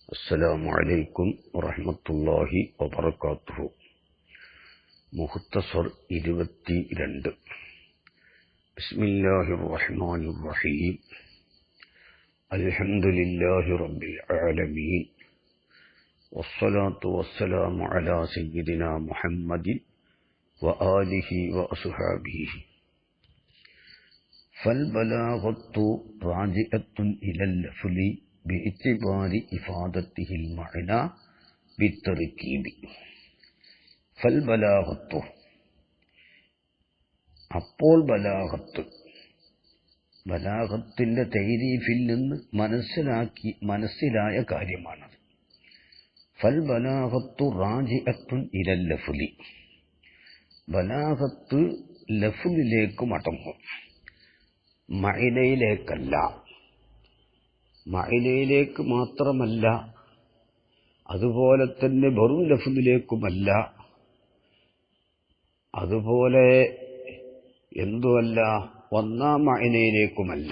അസ്സലാമു അലൈക്കും വറഹ്മത്തുള്ളാഹി വബറകാതുഹു. മുഖ്തസർ 22. ബിസ്മില്ലാഹിർ റഹ്മാനിർ റഹീം. അൽഹംദുലില്ലാഹി റബ്ബിൽ ആലമീൻ. വസ്സലാത്തു വസ്സലാമു അലാ സയ്യിദിനാ മുഹമ്മദിൻ വആലിഹി വഅസ്ഹാബിഹി. ഫൽബലാഗത്തു റാജിഅത്തുൻ ഇലൽ ലഫ്ലി ബിഇത്തിബാരി ഇഫാദത്തിഹിൽ മഅന ബിത്തർകീബി. ഫൽബലാഗത്തു, അപ്പോൾ ബലാഗത്തിന്റെ തൈരീഫിൽ നിന്ന് മനസ്സിലായ കാര്യമാണത്. ഫൽബലാഗത്തു റാജിഅത്തുൻ ഇലൽ ലഫ്ലി, ബലാഗത്ത് ലഫ്ലിലേക്ക് മടങ്ങും, മഅനയിലേക്കല്ല. മഅനയിലേക്ക് മാത്രമല്ല, അതുപോലെ തന്നെ വെറും ലഫ്ലിലേക്കുമല്ല, അതുപോലെ എന്തുമല്ല, ഒന്നാം മഅനയിലേക്കുമല്ല.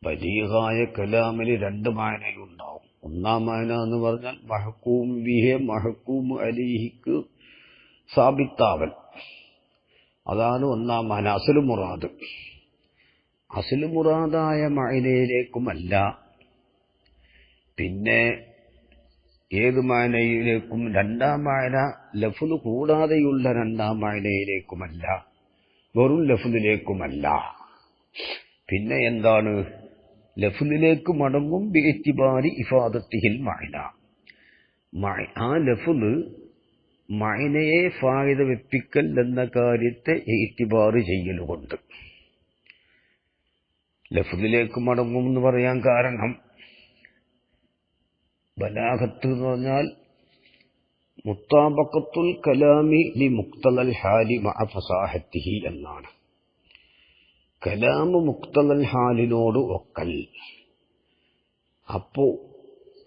ബലീഗായ കലാമിൽ രണ്ട് മഅനയുണ്ടാവും. ഒന്നാം മഅന എന്ന് പറഞ്ഞാൽ മഹ്കൂം ബിഹി മഹ്കൂം അലൈഹിക്ക് സാബിത്താവൽ, അതാണ് ഒന്നാം മഅന, അസ്ലു മുറാദ്. അസ്ലു മുറാദായ മഅനയിലേക്കുമല്ല, പിന്നെ ഏത് മഅനയിലേക്കും, രണ്ടാം മഅന ലഫ്ള് കൂടാതെയുള്ള രണ്ടാം മഅനയിലേക്കുമല്ല, വെറും ലഫ്ളിലേക്കുമല്ല. പിന്നെ എന്താണ്? ലഫ്ളിലേക്ക് മടങ്ങും ബിഇത്തിബാരി ഇഫാദത്തിഹിൽ മഅന. ആ ലഫ്ള് മഅനയെ ഫായിദ വെപ്പിക്കൽ എന്ന കാര്യത്തെ ഇത്തിബാറ് ചെയ്യലുകൊണ്ട് ലഫ്ളിലേക്ക് മടങ്ങും എന്ന് പറയാൻ കാരണം, ബലാഗത്ത് എന്ന് പറഞ്ഞാൽ മുത്താബഖത്തുൽ കലാമി ലി മുഖ്തലൽ ഹാലി മഅ ഫസാഹത്തിഹി എന്നാണ്. കലാമ് മുഖ്തലൽ ഹാലിനോട് വക്കൽ. അപ്പോ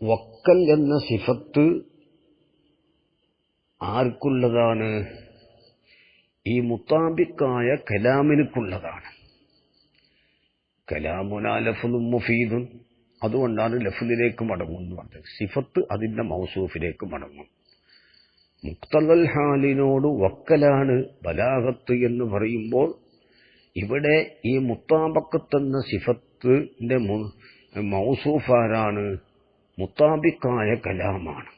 വക്കൽ എന്ന സിഫത്ത് ആർക്കുള്ളതാണ്? ഈ മുത്താബിക്കായ കലാമിനുള്ളതാണ്. കലാമുന ലഫ്ളും മുഫീദുൻ, അതുകൊണ്ടാണ് ലഫ്ലിലേക്ക് മടങ്ങും എന്ന് പറഞ്ഞത്. സിഫത്ത് അതിന്റെ മൗസൂഫിലേക്ക് മടങ്ങും. മുഖ്തലൽ ഹാലിനോട് വക്കലാണ് ബലാഗത്ത് എന്ന് പറയുമ്പോൾ, ഇവിടെ ഈ മുത്താബഖത്ത് എന്ന സിഫത്തിന്റെ മൗസൂഫാരാണ്? മുത്താബിക്കായ കലാമാണ്.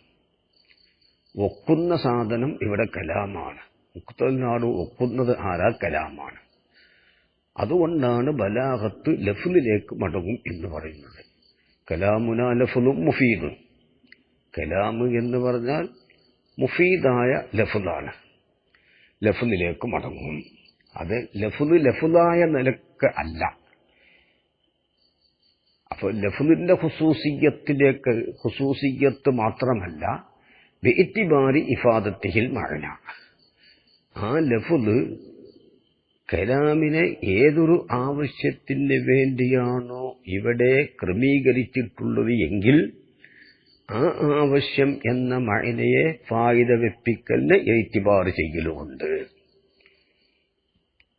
ഒക്കുന്ന സാധനം ഇവിടെ കലാമാണ്. മുഖ്തലിനോട് ഒക്കുന്നത് ആരാ? കലാമാണ്. അതുകൊണ്ടാണ് ബലാഗത്ത് ലഫ്ലിലേക്ക് മടങ്ങും എന്ന് പറയുന്നത്. കലാമുന ലഫ്ളും മുഫീദുൻ, കലാമ് എന്ന് പറഞ്ഞാൽ മുഫീദായ ലഫ്ളാണ്, ലഫ്ലിലേക്ക് മടങ്ങും. അത് ലഫ്ലായ നിലക്ക് അല്ല. അപ്പൊ ലഫ്ലിന്റെ ഖുസൂസിയത്ത് മാത്രമല്ല, ബിഇത്തിബാരി ഇഫാദത്തിഹിൽ മഅന. ആ ലഫ്ള് കലാമിനെ ഏതൊരു ആവശ്യത്തിന് വേണ്ടിയാണോ ഇവിടെ ക്രമീകരിച്ചിട്ടുള്ളത് എങ്കിൽ, ആ ആവശ്യം എന്ന മഅനയെ ഫായിദ വെപ്പിക്കലിനെ ഇത്തിബാർ ചെയ്യലുമുണ്ട്.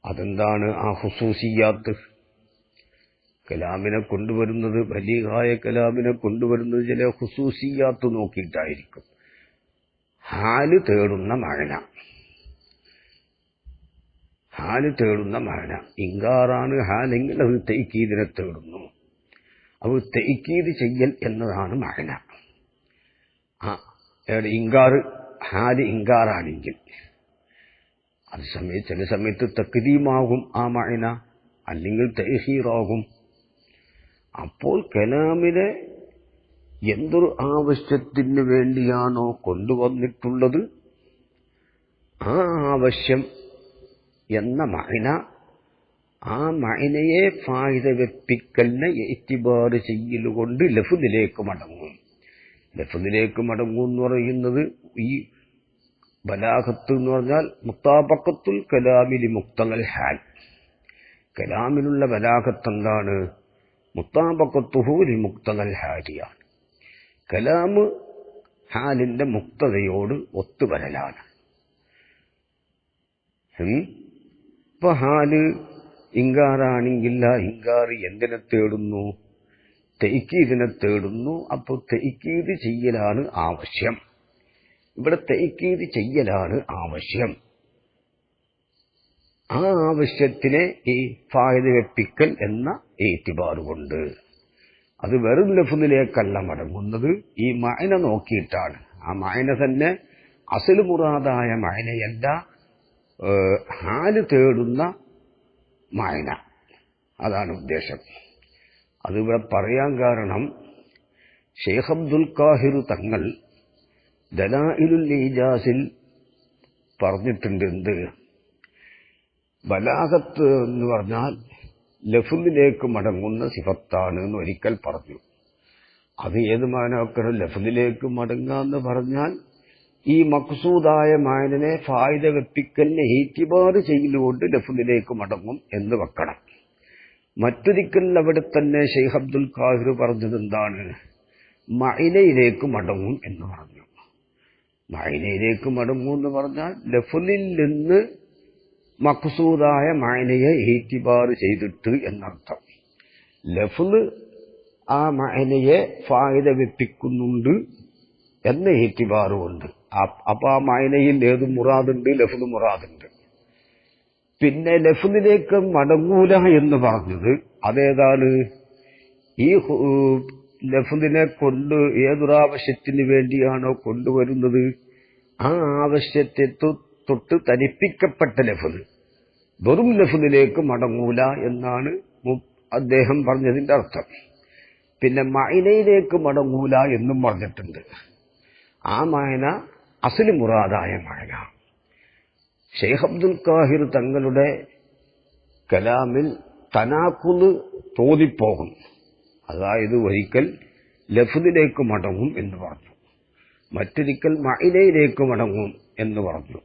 അതെന്താണ് ആ ഖുസൂസിയാത്ത്? കലാമിനെ കൊണ്ടുവരുന്നത്, ബലീഗായ കലാമിനെ കൊണ്ടുവരുന്നത് ചില ഖുസൂസിയാത്ത് നോക്കിയിട്ടായിരിക്കും. ഹാല് തേടുന്ന മഅന, ഹാല് തേടുന്ന മഅന ഇൻകാറാണ്. ഹാലെങ്കിൽ അത് തഅ്കീദിനെ തേടുന്നു. അത് തഅ്കീദ് ചെയ്യൽ എന്നതാണ് മഅന. ഇൻകാർ, ഹാല് ഇൻകാറാണെങ്കിൽ അത് ചില സമയത്ത് തക്ദീമാകും ആ മഅന, അല്ലെങ്കിൽ തഅഖീറാകും. അപ്പോൾ കലാമിനെ എന്തൊരു ആവശ്യത്തിന് വേണ്ടിയാണോ കൊണ്ടുവന്നിട്ടുള്ളത്, ആ ആവശ്യം എന്ന മഅന, ആ മഅനയെ ഫായിദ വെപ്പിക്കലിനെ ഇത്തിബാർ ചെയ്യലുകൊണ്ട് ലഫ്ലിലേക്ക് മടങ്ങും. ലഫ്ലിലേക്ക് മടങ്ങും എന്ന് പറയുന്നത്, ഈ ബലാഗത്ത് എന്ന് പറഞ്ഞാൽ മുത്താബഖത്തുൽ കലാമി ലി മുഖ്തലൽ ഹാൽ. കലാമിനുള്ള ബലാഗത്ത് എന്താണ്? മുത്താബഖത്തുഹു ലി മുഖ്തലൽ ഹാലിയാണ്. കലാമ് ഹാലിന്റെ മുക്തതയോട് ഒത്തുവരലാണ്. ഇപ്പൊ ഹാല് ഇൻകാറാണെങ്കിൽ ആ ഇൻകാർ എന്തിനെ തേടുന്നു? തൈക്കീദിനെ തേടുന്നു. അപ്പോൾ തൈക്കീദ് ചെയ്യലാണ് ആവശ്യം. ഇവിടെ തൈക്കീദ് ചെയ്യലാണ് ആവശ്യം. ആ ആവശ്യത്തിനെ ഈ ഫായിദ വെപ്പിക്കൽ എന്ന ഏറ്റിബാറുകൊണ്ട് അത് വെറും ലഫ്ദിലേക്കല്ല മടങ്ങുന്നത്, ഈ മഅന നോക്കിയിട്ടാണ്. ആ മഅന തന്നെ അസ്ൽ മുറാദായ മഅനയല്ല, ഹാല് തേടുന്ന മഅന. അതാണ് ഉദ്ദേശം. അതിവിടെ പറയാൻ കാരണം ഷെയ്ഖ് അബ്ദുൽ ഖാഹിർ തങ്ങൾ ദലായിലുൽ ഇജാസിൽ പറഞ്ഞിട്ടുണ്ട്. എന്ത്? ബലാഗത്ത് എന്ന് പറഞ്ഞാൽ ലഫ്ദിലേക്ക് മടങ്ങുന്ന സിഫത്താണ് എന്ന് ഒരിക്കൽ പറഞ്ഞു. അത് ഏത് മാനവക്കരം ലഫ്ദിലേക്ക് മടങ്ങാന്ന് പറഞ്ഞാൽ ഈ മഖ്സൂദായ മാനനെ ഫായിദ വെപ്പിക്കലിനെ ഈറ്റിബാർ ചെയ്യലുകൊണ്ട് ലഫ്ദിലേക്ക് മടങ്ങും എന്ന് വെക്കണം. മറ്റൊരിക്കൽ അവിടെ തന്നെ ഷെയ്ഖ് അബ്ദുൽ ഖാഹിർ പറഞ്ഞത് എന്താണ്? മഅനയിലേക്ക് മടങ്ങും എന്ന് പറഞ്ഞു. മഅനയിലേക്ക് മടങ്ങും എന്ന് പറഞ്ഞാൽ ലഫ്ദിൽ നിന്ന് മഖ്സൂദായ മഅനയെ ഈറ്റിബാർ ചെയ്തിട്ട് എന്നർത്ഥം. ലഫ്ദ് ആ മഅനയെ ഫായിദ വെപ്പിക്കുന്നുണ്ട് എന്ന ഈറ്റിബാറുണ്ട്. അപ്പൊ ആ മഅനയിൽ ഏത് മുറാദുണ്ട്? ലഫ്ദ് മുറാദുണ്ട്. പിന്നെ ലഫ്ദിലേക്ക് മടങ്ങൂല എന്ന് പറഞ്ഞത് അതേതാണ്? ഈ ലഫ്ദിനെ കൊണ്ട് ഏതൊരാവശ്യത്തിന് വേണ്ടിയാണോ കൊണ്ടുവരുന്നത് ആ ആവശ്യത്തെ തൊട്ട് തനിപ്പിക്കപ്പെട്ട ലഫ്ദ്, വെറും ലഫ്ദിലേക്ക് മടങ്ങൂല എന്നാണ് അദ്ദേഹം പറഞ്ഞതിന്റെ അർത്ഥം. പിന്നെ മഅനയിലേക്ക് മടങ്ങൂല എന്നും പറഞ്ഞിട്ടുണ്ട്. ആ മഅന അസ്ൽ മുറാദായ മഅന. ഷെയ്ഖ് അബ്ദുൽ ഖാഹിർ തങ്ങളുടെ കലാമിൽ തനാഖുദ് തോന്നിപ്പോകും. അതായത് ഒരിക്കൽ ലഫ്ദിലേക്ക് മടങ്ങും എന്ന് പറഞ്ഞു, മറ്റൊരിക്കൽ മഅനയിലേക്ക് മടങ്ങും എന്ന് പറഞ്ഞു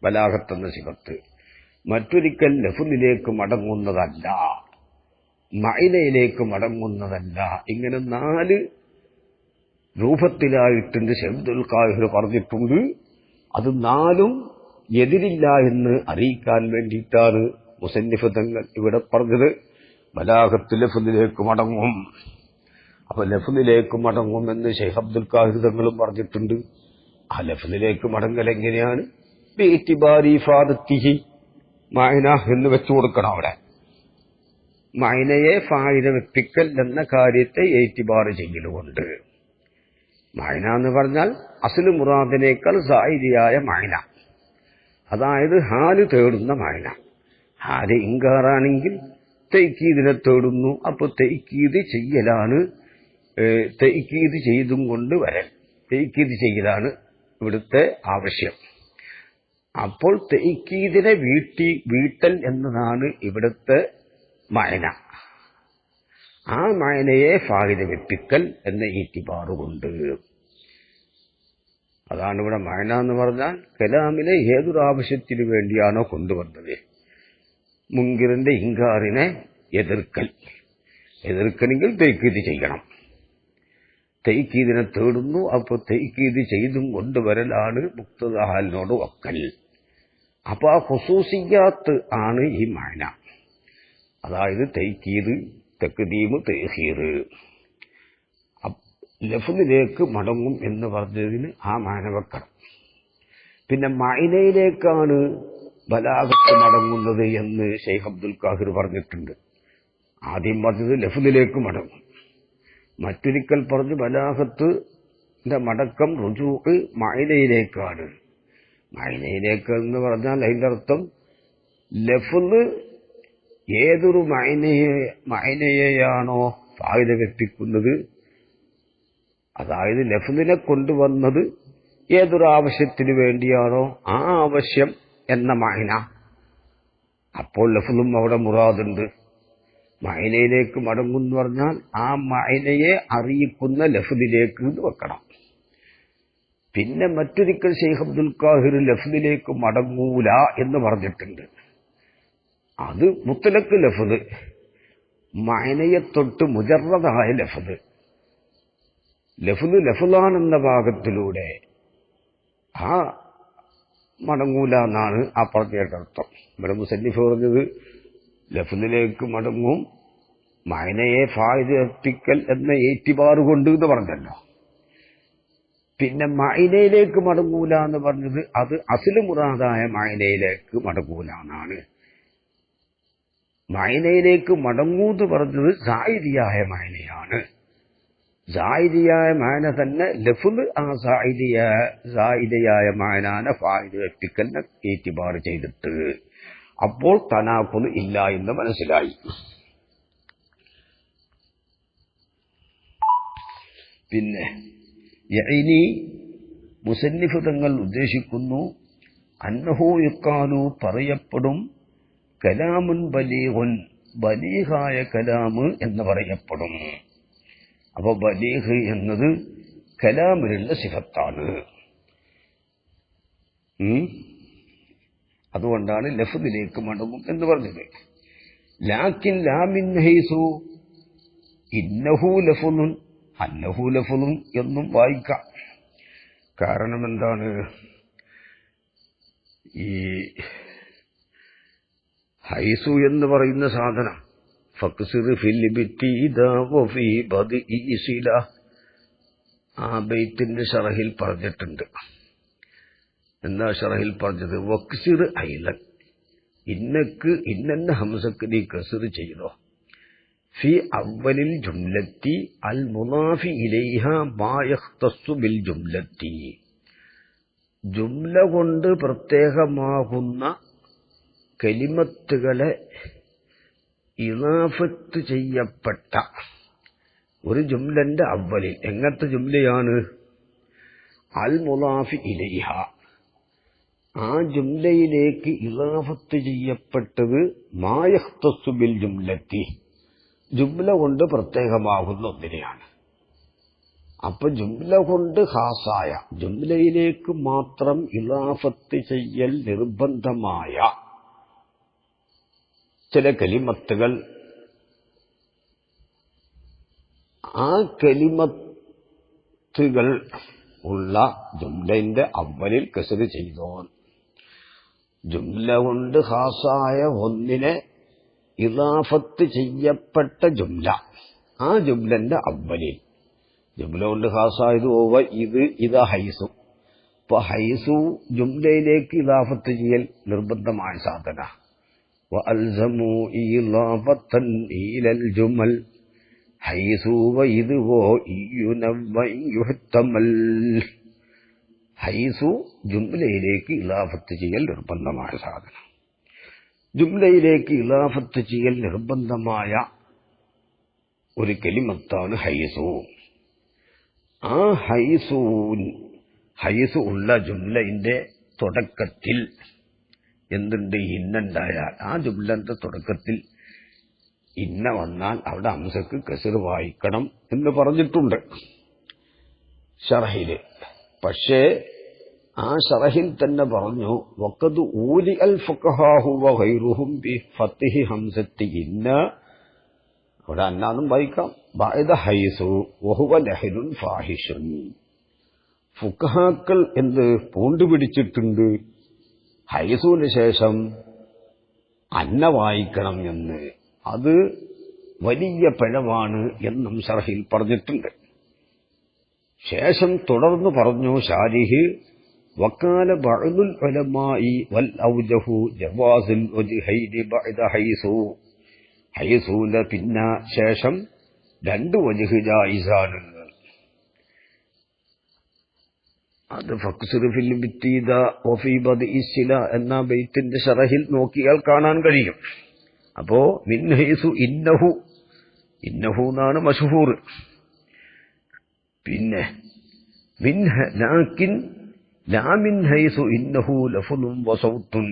ബലാഗത്ത് സിഫത്ത്. മറ്റൊരിക്കൽ ലഫ്ദിലേക്ക് മടങ്ങുന്നതല്ല, മഅനയിലേക്ക് മടങ്ങുന്നതല്ല. ഇങ്ങനെ 4 രൂപത്തിലായിട്ടുണ്ട് ഷെയ്ഖ് അബ്ദുൽ ഖാഹിർ പറഞ്ഞിട്ടുണ്ട്. അത് 4ഉം എതിരില്ല എന്ന് അറിയിക്കാൻ വേണ്ടിയിട്ടാണ് മുസന്നിഫ് തങ്ങൾ ഇവിടെ പറഞ്ഞത് ബലാഗത്ത് ലഫ്ദിലേക്ക് മടങ്ങും. അപ്പൊ ലഫ്ദിലേക്ക് മടങ്ങും എന്ന് ഷെയ്ഖ് അബ്ദുൽ ഖാഹിർ തങ്ങളും പറഞ്ഞിട്ടുണ്ട്. ആ ലഫ്ദിലേക്ക് മടങ്ങൽ എങ്ങനെയാണ്? ബിഇതിബാരി ഇഫാദത്തിഹി മഅന എന്ന് വെച്ചു കൊടുക്കണം. അവിടെ മഅനയെ ഫായിദ വെപ്പിക്കൽ എന്ന കാര്യത്തെ ഏറ്റിബാർ ചെയ്യലുകൊണ്ട്. മഅന എന്ന് പറഞ്ഞാൽ അസ്ൽ മുറാദിനേക്കാൾ സായിദിയായ മഅന, അതായത് ഹാല് തേടുന്ന മഅന. ഹാല് ഇൻകാറാണെങ്കിൽ തൈക്കീദിനെ തേടുന്നു. അപ്പൊ തൈക്കീദ് ചെയ്യലാണ്, തൈക്കീദ് ചെയ്തും കൊണ്ട് വരൽ, തൈക്കീദ് ചെയ്യലാണ് ഇവിടുത്തെ ആവശ്യം. അപ്പോൾ തൈക്കീദിനെ വീട്ടൽ എന്നതാണ് ഇവിടുത്തെ മഅന. ആ മഅനയെ ഫായിദ വെപ്പിക്കൽ എന്ന ഈറ്റിബാറുകൊണ്ട്. അതാണ് ഇവിടെ മഅന എന്ന് പറഞ്ഞാൽ കലാമിലെ ഏതൊരാവശ്യത്തിനു വേണ്ടിയാണോ കൊണ്ടുവന്നത്. മുൻകിറിന്റെ ഇൻകാറിനെ എതിർക്കണമെങ്കിൽ തൈക്കീദ് ചെയ്യണം. തൈക്കീദിനെ തേടുന്നു. അപ്പോൾ തൈക്കീദ് ചെയ്തും കൊണ്ടുവരലാണ് മുക്തദാഹാലിനോട് വക്കൽ. അപ്പൊ ആ ഖുസൂസിയാത്ത് ആണ് ഈ മഅന. അതായത് തൈക്കീദ്, തഖ്ദീമ്, തഅഖീർ. ലഫ്ദിലേക്ക് മടങ്ങും എന്ന് പറഞ്ഞതിന് ആ മഅന വെക്കണം. പിന്നെ മഅനയിലേക്കാണ് ബലാഗത്ത് മടങ്ങുന്നത് എന്ന് ഷെയ്ഖ് അബ്ദുൽ ഖാഹിർ പറഞ്ഞിട്ടുണ്ട്. ആദ്യം പറഞ്ഞത് ലഫ്ദിലേക്ക് മടങ്ങും, മറ്റൊരിക്കൽ പറഞ്ഞു ബലാഗത്തിന്റെ മടക്കം റുജൂഅ് മഅനയിലേക്കാണ്. മഅനയിലേക്ക് എന്ന് പറഞ്ഞാൽ അതിന്റെ അർത്ഥം ലഫ്ദ് ഏതൊരു മഅനയെയാണോ ഫായിദ വെപ്പിക്കുന്നത്, അതായത് ലഫ്ദിനെ കൊണ്ടുവന്നത് ഏതൊരു ആവശ്യത്തിന് വേണ്ടിയാണോ ആ ആവശ്യം എന്ന മഅന. അപ്പോൾ ലഫ്ദും അവിടെ മുറാദുണ്ട്. മഅനയിലേക്ക് മടങ്ങും എന്ന് പറഞ്ഞാൽ ആ മഅനയെ അറിയിക്കുന്ന ലഫ്ദിലേക്ക് വെക്കണം. പിന്നെ മറ്റൊരിക്കൽ ഷെയ്ഖ് അബ്ദുൽ ഖാഹിർ ലഫ്ദിലേക്ക് മടങ്ങൂല എന്ന് പറഞ്ഞിട്ടുണ്ട്. അത് മുത്തലക്ക് ലഫ്ദ്, മഅനയെ തൊട്ട് മുജറദായ ലഫ്ദ്. ലഫ്ദാണെന്ന ഭാഗത്തിലൂടെ ആ മടങ്ങൂല എന്നാണ് ആ പറഞ്ഞതിന്റെ അർത്ഥം. ഇവിടെ മുസന്നിഫ് പറഞ്ഞത് ലഫ്ദിലേക്ക് മടങ്ങും, മഅനയെ ഫായിദത്തിക്കൽ എന്ന ഏറ്റിബാറ് കൊണ്ട് എന്ന് പറഞ്ഞല്ലോ. പിന്നെ മഅനയിലേക്ക് മടങ്ങൂല എന്ന് പറഞ്ഞത് അത് അസ്ലു മുറാദായ മഅനയിലേക്ക് മടങ്ങൂല എന്നാണ്. മഅനയിലേക്ക് മടങ്ങൂന്ന് പറഞ്ഞത് സായിദിയായ മഅനയാണ്. സായിദിയായ മഅന തന്നെ ലഫ്ള് ആ സായിദിയായ മഅനാനെ ഫായിദത്തിക്കലിനെ ഏറ്റിബാർ ചെയ്തിട്ട് അപ്പോൾ തനാഖുദ് ഇല്ല എന്ന് മനസ്സിലായി. പിന്നെ യഈനി മുസന്നിഫ് തങ്ങൾ ഉദ്ദേശിക്കുന്നു അന്നഹു യുഖാലു പറയപ്പെടും കലാമുൻ ബലീഗുൻ ബലീഗായ കലാമ് എന്ന് പറയപ്പെടും. അപ്പൊ ബലീഗ് എന്നത് കലാമിലുള്ള സിഫത്താണ്. അതുകൊണ്ടാണ് ലഫ്ദിലേക്ക് മടങ്ങും എന്ന് പറഞ്ഞത്. ലാക്കിൻ ലാ മിൻ ഹൈസു ഇന്നഹു ലഫ്ളുൻ അന്നഹു ലഫ്ളുൻ എന്നും വായിക്കാം. കാരണം എന്താണ്? ഈ ഹൈസു എന്ന് പറയുന്ന സാധനം ഫക്സിർ ഫിൽ ബിത്തിദാ വഫി ബദിഇ സില ആ ബൈത്തിന്റെ ശറഹിൽ പറഞ്ഞിട്ടുണ്ട്. എന്താ ശറഹിൽ പറഞ്ഞത്? വക്സിർ ഐലൻ ഇന്നക്ക് ഇന്ന ഹംസക്ക് നീ കസിർ ചെയ്തോ ഫി അവലിൽ ജുംലത്തി അൽ മുനാഫി ഇലൈഹ മാ യഖ്തസ്സു ബിൽ ജുംലത്തി ജുംല കൊണ്ട് പ്രത്യേകമാകുന്ന കലിമത്തുകളെ ഇളാഫത്ത് ചെയ്യപ്പെട്ട ഒരു ജുംലന്റെ അവലിൽ. എങ്ങനത്തെ ജുംലയാണ്? അൽ മുനാഫി ഇലൈഹ ആ ജുംലയിലേക്ക് ഇളാഫത്ത് ചെയ്യപ്പെട്ടത് മാ യഖ്തസ്സു ബിൽ ജുംലത്തി ജുംല കൊണ്ട് പ്രത്യേകമാകുന്ന ഒന്നിനെയാണ്. അപ്പൊ ജുംല കൊണ്ട് ഖാസായ ജുംലയിലേക്ക് മാത്രം ഇളാഫത്ത് ചെയ്യൽ നിർബന്ധമായ ചില കലിമത്തുകൾ ആ കലിമത്തുകൾ ഉള്ള ജുംലന്റെ അവലിൽ കസ്ർ ചെയ്തോ. ജുംല കൊണ്ട് ഖാസായ ഒന്നിനെ ഇളാഫത്ത് ചെയ്യപ്പെട്ട ജുംല ആ ജുംലന്റെ അവലിൽ ജുംല കൊണ്ട് ഖാസായത് ഇത് ഹൈസു. അപ്പൊ ഹൈസു ജുംലയിലേക്ക് ഇളാഫത്ത് ചെയ്യൽ നിർബന്ധമായ സാധന. വഅൽസമു ഇളാഫത്തൻ ഇലൽ ജുമൽ ഹൈസു വഇദ് യുഹ്തമൽ. ഹൈസു ജുംലയിലേക്ക് ഇളാഫത്ത് ചെയ്യൽ നിർബന്ധമായ സാധനം. ജുംലയിലേക്ക് ഇളാഫത്ത് ചെയ്യൽ നിർബന്ധമായ ഒരു കലിമത്താണ് ഹൈസു. ആ ഹൈസു ഉള്ള ജുംലയുടെ തുടക്കത്തിൽ എന്തുണ്ട്? ഇന്നുണ്ടായാൽ ആ ജുംലന്റെ തുടക്കത്തിൽ ഇന്ന വന്നാൽ അവിടെ ഹംസക്ക് കസ്ർ വായിക്കണം എന്ന് പറഞ്ഞിട്ടുണ്ട് ശറഹില്. പക്ഷേ ആ ശറഹിൽ തന്നെ പറഞ്ഞു വഖദ് ഊലി അൽ ഫഖഹാഹു വഗൈറുഹും ബി ഫത്ഹി ഹംസത്തി ഇന്ന. അവിടെ അന്നാന്നും വായിക്കാം. ബഅദ ഹൈസു വഹുവ ലഹ്നുൻ ഫാഹിഷുൻ. ഫുഖഹാക്കൾ എന്ത് പൂണ്ടുപിടിച്ചിട്ടുണ്ട്? ഹൈസുവിന് ശേഷം അന്ന വായിക്കണം എന്ന്. അത് വലിയ പിഴവാണ് എന്നും ശറഹിൽ പറഞ്ഞിട്ടുണ്ട്. ശേഷം തുടർന്ന് പറഞ്ഞു ശാരിഹ് വക്കാല ബഅദുൽ ഉലമാഇ വൽ ഔജഹു ജവാസുൽ വജ്ഹൈനി ബഅദ ഹൈസു. ഹൈസുവിന്റെ പിന്നെ ശേഷം രണ്ട് വജ്ഹ് ജായിസാണ്. അത് ഫക്സിർ ഫിൽ ബിത്തിദാ വഫി ബദിഇ സില എന്ന ബൈത്തിന്റെ ശറഹിൽ നോക്കിയാൽ കാണാൻ കഴിയും. അപ്പോ മിൻ ഹൈസു ഇന്നഹു എന്നാണ് മശ്ഹൂർ. പിന്നെ ലാകിൻ ലാ മിൻ ഹൈസു ഇന്നഹു ലഫ്ളുൻ വസൗത്തുൻ.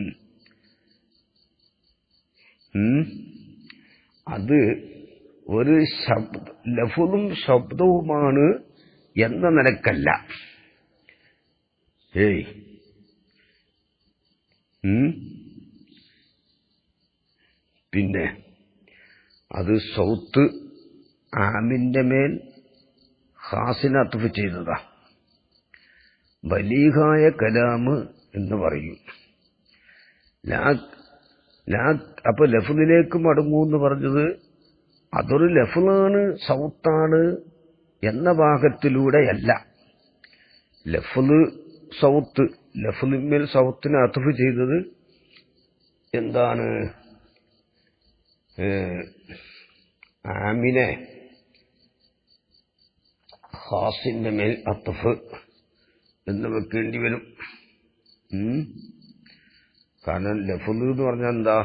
അത് ഒരു ലഫ്ളും ശബ്ദവുമാണ് എന്ന നിലക്കല്ല. പിന്നെ അത് സൗത്ത് ആമിന്റെ മേൽ ഖാസിനെ അത്ഫ് ചെയ്തതാ. ബലീഗായ കലാമ് എന്ന് പറയും. അപ്പൊ ലഫ്ദിലേക്ക് മടങ്ങൂ എന്ന് പറഞ്ഞത് അതൊരു ലഫ്ലാണ്, സൗത്താണ് എന്ന ഭാഗത്തിലൂടെയല്ല. ലഫ്ല് സൗത്ത്, ലഫ്ലിന്മേൽ സൗത്തിനെ അത്ഫ് ചെയ്തത് എന്താണ്? ആമിനെ ഖാസിന്റെ മേൽ അത്ഫ് എന്ന് വെക്കേണ്ടി വരും. കാരണം ലഫ്ല് എന്ന് പറഞ്ഞാൽ എന്താ?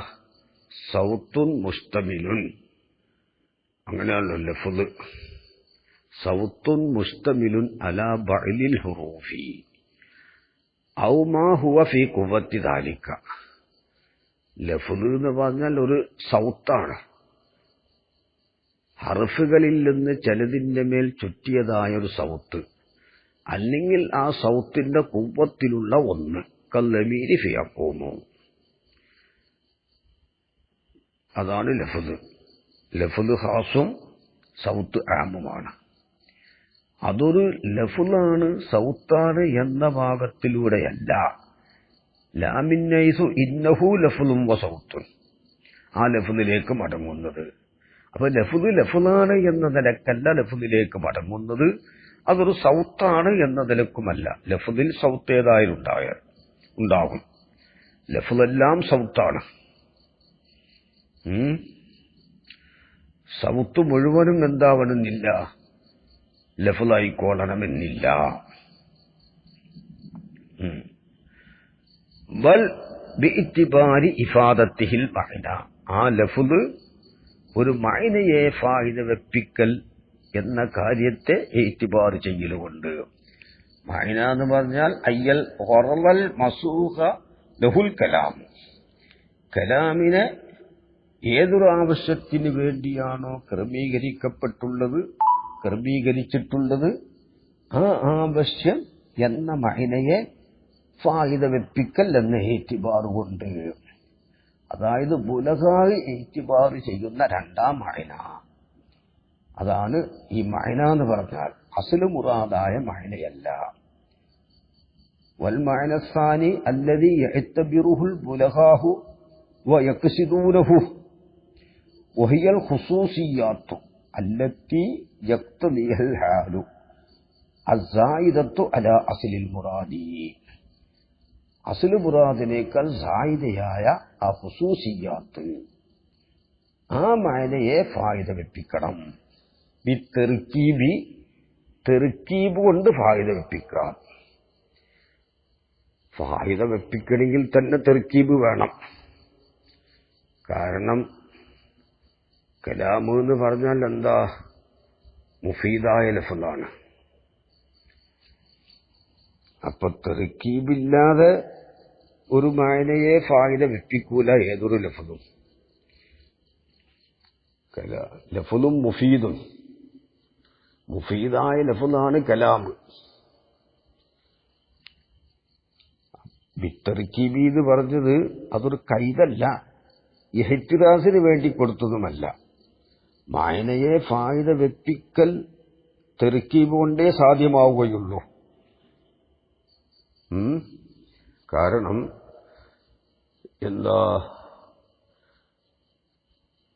സൗത്തുൻ മുസ്തമിലുൻ, അങ്ങനെയാണല്ലോ ലഫ്ല്. സൗത്തുൻ മുസ്തമിലുൻ അലാ ബഅലിൽ ഹുറൂഫി ഔ മാ ഹുവ ഫീ ഖുവത്തി ദാലിക. ലഫ്ല് എന്ന് പറഞ്ഞാൽ ഒരു സൗത്താണ്, ഹർഫുകളിൽ നിന്ന് ചിലതിന്റെ മേൽ ചുറ്റിയതായ ഒരു സൗത്ത്, അല്ലെങ്കിൽ ആ സൗത്തിന്റെ കുവ്വത്തിലുള്ള ഒന്ന്. കല്ലമീരി ഫിയഖൂമു, അതാണ് ലഫ്ല്. ലഫ്ല് ഖാസും സൗത്ത് ആമുമാണ്. അതൊരു ലഫ്ലാണ്, സൗത്താണ് എന്ന ഭാഗത്തിലൂടെയല്ല. ലാമിന്നൈസു ഇന്നഹു ലഫ്ലും വസൗത്തുൻ, ആ ലഫ്ലിലേക്ക് മടങ്ങുന്നത്. അപ്പൊ ലഫ്ലാണ് എന്ന നിലക്കല്ല ലഫ്ലിലേക്ക് മടങ്ങുന്നത്, അതൊരു സൗത്താണ് എന്ന നിലക്കുമല്ല. ലഫ്ലിൽ സൗത്ത് ഏതായാലും ഉണ്ടാകും. ലഫ്ലെല്ലാം സൗത്താണ്. സൗത്ത് മുഴുവനും എന്താവണമെന്നില്ല, ലഫ്ലായിക്കോളണമെന്നില്ല. വൽ ബിഇത്തിബാരി ഇഫാദത്തിഹിൽ മഅന, ആ ലഫ്ല് ഒരു മഅനയെ ഫായിദ വെപ്പിക്കൽ എന്ന കാര്യത്തെ ഇത്തിബാർ ചെയ്യലുകൊണ്ട്. മഅന എന്ന് പറഞ്ഞാൽ അയ്യൽ ഖറൽ മസൂഖ ലഹുൽ കലാം, കലാമിനെ ഏതൊരു ആവശ്യത്തിന് വേണ്ടിയാണോ ക്രമീകരിച്ചിട്ടുള്ളത് ആ ആവശ്യം എന്ന മഅനയെ ഫായിദ വെപ്പിക്കൽ എന്ന ഇത്തിബാർ കൊണ്ട്. അതായത് ബുലഗായി ഇത്തിബാർ ചെയ്യുന്ന രണ്ടാം മഅന, അതാണ് ഈ മഅന എന്ന് പറഞ്ഞാൽ അസ്ലു മുറാദായ മഅനയല്ല. വൽ മഅന സാനി അല്ലദീ യഅ്തബിറുഹുൽ ബുലഗാഹു വയഖ്സിദൂനഹു വഹിയൽ ഖുസൂസിയാത്തു അല്ലത്തി യഖ്തദിഹൽ ഹാലു അസ്സായിദത്തു അലാ അസ്ലിൽ മുറാദി. അസ്ലു മുറാദിനേക്കാൾ സായിദയായ ആ ഖുസൂസിയാത്ത്, ആ മഅനയെ ഫായിദ വെപ്പിക്കണം. തെർക്കീബ് കൊണ്ട് ഫായിദ വെപ്പിക്കാം. ഫായിദ വെപ്പിക്കണമെങ്കിൽ തന്നെ തെർക്കീബ് വേണം. കാരണം കലാമ് എന്ന് പറഞ്ഞാൽ എന്താ? മുഫീദായ ലഫ്ലാണ്. അപ്പൊ തെർക്കീബില്ലാതെ ഒരു മഅനയെ ഫായിദ വെപ്പിക്കൂല ഏതൊരു ലഫ്ലും. ലഫ്ലും മുഫീദും, മുഫീദായ ലഫ്ലാണ് കലാമ്. ബിത്തർക്കീബി എന്ന് പറഞ്ഞത് അതൊരു കൈതല്ല, ഇഹ്തിറാസിന് വേണ്ടി കൊടുത്തതുമല്ല. മഅനയെ ഫായിദ വെപ്പിക്കൽ തെർക്കീബ് കൊണ്ടേ സാധ്യമാവുകയുള്ളൂ. കാരണം എന്താ?